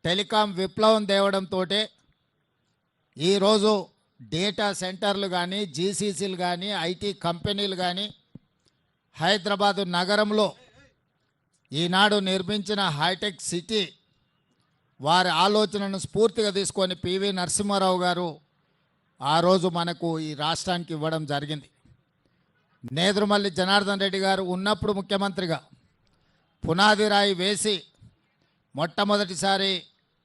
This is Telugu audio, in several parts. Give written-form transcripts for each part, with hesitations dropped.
టెలికాం విప్లవం తేవడంతో ఈరోజు డేటా సెంటర్లు కానీ జీసీసీలు కానీ ఐటీ కంపెనీలు కానీ హైదరాబాదు నగరంలో ఈనాడు నిర్మించిన హైటెక్ సిటీ వారి ఆలోచనను స్ఫూర్తిగా తీసుకొని పివి నరసింహారావు గారు ఆ రోజు మనకు ఈ రాష్ట్రానికి ఇవ్వడం జరిగింది. నేదురుమల్లి జనార్దన్ రెడ్డి గారు ఉన్నప్పుడు ముఖ్యమంత్రిగా పునాది రాయి వేసి మొట్టమొదటిసారి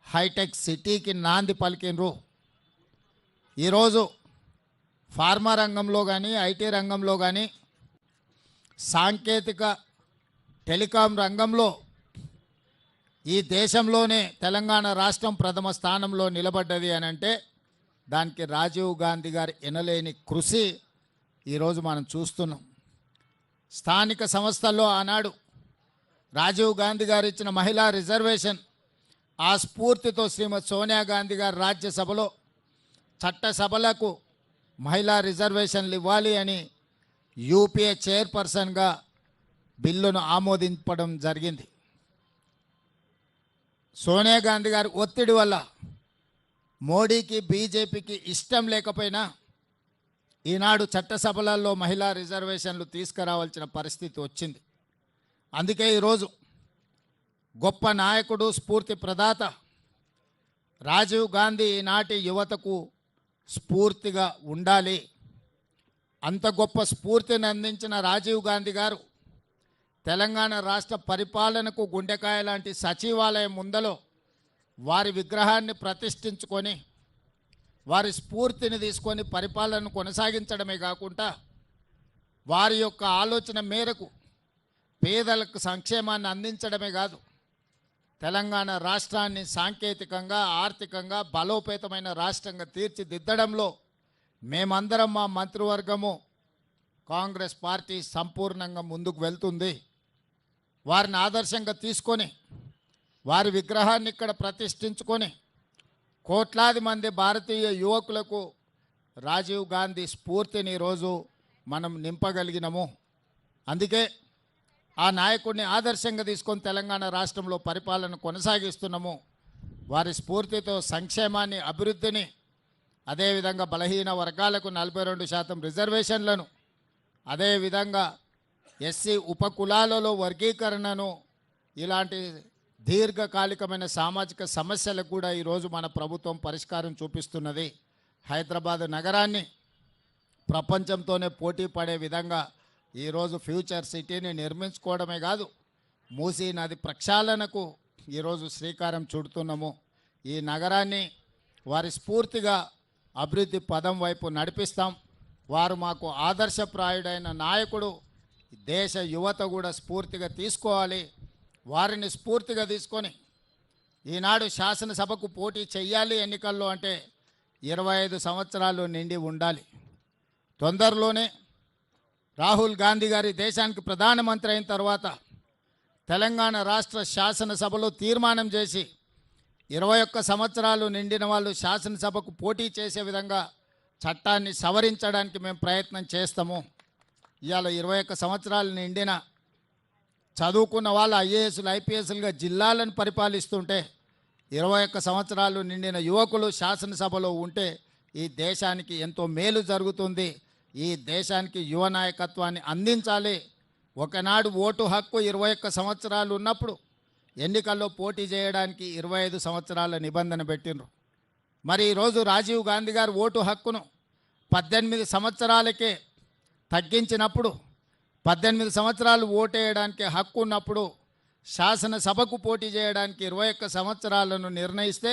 హైటెక్ సిటీకి నాంది పలికినరు. ఈరోజు ఫార్మా రంగంలో కానీ ఐటీ రంగంలో కానీ సాంకేతిక టెలికాం రంగంలో ఈ దేశంలోనే తెలంగాణ రాష్ట్రం ప్రథమ స్థానంలో నిలబడ్డది అని అంటే దానికి రాజీవ్ గాంధీ గారి ఎనలేని కృషి ఈరోజు మనం చూస్తున్నాం. స్థానిక సంస్థల్లో ఆనాడు రాజీవ్ గాంధీ గారు ఇచ్చిన మహిళా రిజర్వేషన్ ఆ స్ఫూర్తితో శ్రీమతి సోనియా గాంధీ గారు రాజ్యసభలో చట్టసభలకు మహిళా రిజర్వేషన్లు ఇవ్వాలి అని యూపీఏ చైర్పర్సన్గా బిల్లును ఆమోదించడం జరిగింది. సోనియా గాంధీ గారి ఒత్తిడి వల్ల మోడీకి బీజేపీకి ఇష్టం లేకపోయినా ఈనాడు చట్టసభలలో మహిళా రిజర్వేషన్లు తీసుకురావాల్సిన పరిస్థితి వచ్చింది. అందుకే ఈరోజు గొప్ప నాయకుడు స్ఫూర్తి ప్రదాత రాజీవ్ గాంధీ ఈనాటి యువతకు స్ఫూర్తిగా ఉండాలి. అంత గొప్ప స్ఫూర్తిని అందించిన రాజీవ్ గాంధీ గారు తెలంగాణ రాష్ట్ర పరిపాలనకు గుండెకాయ లాంటి సచివాలయం ముందలో వారి విగ్రహాన్ని ప్రతిష్ఠించుకొని వారి స్ఫూర్తిని తీసుకొని పరిపాలనను కొనసాగించడమే కాకుండా వారి యొక్క ఆలోచన మేరకు పేదలకు సంక్షేమాన్ని అందించడమే కాదు తెలంగాణ రాష్ట్రాన్ని సాంకేతికంగా ఆర్థికంగా బలోపేతమైన రాష్ట్రంగా తీర్చిదిద్దడంలో మేమందరం మా మంత్రివర్గము కాంగ్రెస్ పార్టీ సంపూర్ణంగా ముందుకు వెళ్తుంది. వారిని ఆదర్శంగా తీసుకొని వారి విగ్రహాన్ని ఇక్కడ ప్రతిష్ఠించుకొని కోట్లాది మంది భారతీయ యువకులకు రాజీవ్ గాంధీ స్ఫూర్తిని ఈరోజు మనం నింపగలిగినము. అందుకే ఆ నాయకుడిని ఆదర్శంగా తీసుకొని తెలంగాణ రాష్ట్రంలో పరిపాలన కొనసాగిస్తున్నాము. వారి స్ఫూర్తితో సంక్షేమాన్ని అభివృద్ధిని అదేవిధంగా బలహీన వర్గాలకు 42% రిజర్వేషన్లను అదేవిధంగా ఎస్సీ ఉపకులాలలో వర్గీకరణను ఇలాంటి దీర్ఘకాలికమైన సామాజిక సమస్యలకు కూడా ఈరోజు మన ప్రభుత్వం పరిష్కారం చూపిస్తున్నది. హైదరాబాద్ నగరాన్ని ప్రపంచంతోనే పోటీ పడే విధంగా ఈరోజు ఫ్యూచర్ సిటీని నిర్మించుకోవడమే కాదు మూసీ నది ప్రక్షాళనకు ఈరోజు శ్రీకారం చుడుతున్నాము. ఈ నగరాన్ని వారి స్ఫూర్తిగా అభివృద్ధి పదం వైపు నడిపిస్తాం. వారు మాకు ఆదర్శప్రాయుడైన నాయకుడు. దేశ యువత కూడా స్ఫూర్తిగా తీసుకోవాలి. వారిని స్ఫూర్తిగా తీసుకొని ఈనాడు శాసనసభకు పోటీ చెయ్యాలి ఎన్నికల్లో అంటే 25 సంవత్సరాలు నిండి ఉండాలి. తొందరలోనే రాహుల్ గాంధీ గారి దేశానికి ప్రధానమంత్రి అయిన తర్వాత తెలంగాణ రాష్ట్ర శాసనసభలో తీర్మానం చేసి 21 సంవత్సరాలు నిండిన వాళ్ళు శాసనసభకు పోటీ చేసే విధంగా చట్టాన్ని సవరించడానికి మేము ప్రయత్నం చేస్తాము. ఇవాళ 21 సంవత్సరాలు నిండిన చదువుకున్న వాళ్ళు ఐఏఎస్లు ఐపీఎస్లుగా జిల్లాలను పరిపాలిస్తుంటే 21 సంవత్సరాలు నిండిన యువకులు శాసనసభలో ఉంటే ఈ దేశానికి ఎంతో మేలు జరుగుతుంది. ఈ దేశానికి యువ నాయకత్వాన్ని అందించాలి. ఒకనాడు ఓటు హక్కు 21 సంవత్సరాలు ఉన్నప్పుడు ఎన్నికల్లో పోటీ చేయడానికి 25 సంవత్సరాల నిబంధన పెట్టిండ్రు. మరి ఈరోజు రాజీవ్ గాంధీ గారు ఓటు హక్కును 18 సంవత్సరాలకే తగ్గించినప్పుడు 18 సంవత్సరాలు ఓటేయడానికి హక్కు ఉన్నప్పుడు శాసనసభకు పోటీ చేయడానికి 21 సంవత్సరాలను నిర్ణయిస్తే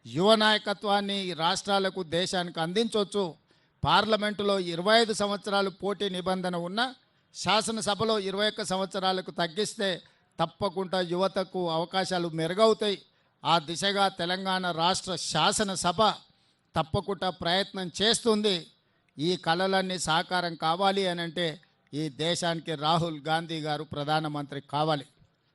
యువ నాయకత్వాన్ని రాష్ట్రాలకు దేశానికి అందించవచ్చు. పార్లమెంటులో 25 సంవత్సరాలు పోటీ నిబంధన ఉన్న శాసనసభలో 21 సంవత్సరాలకు తగ్గిస్తే తప్పకుండా యువతకు అవకాశాలు మెరుగవుతాయి. ఆ దిశగా తెలంగాణ రాష్ట్ర శాసనసభ తప్పకుండా ప్రయత్నం చేస్తుంది. ఈ కలలన్నీ సాకారం కావాలి అని అంటే ఈ దేశానికి రాహుల్ గాంధీ గారు ప్రధానమంత్రి కావాలి.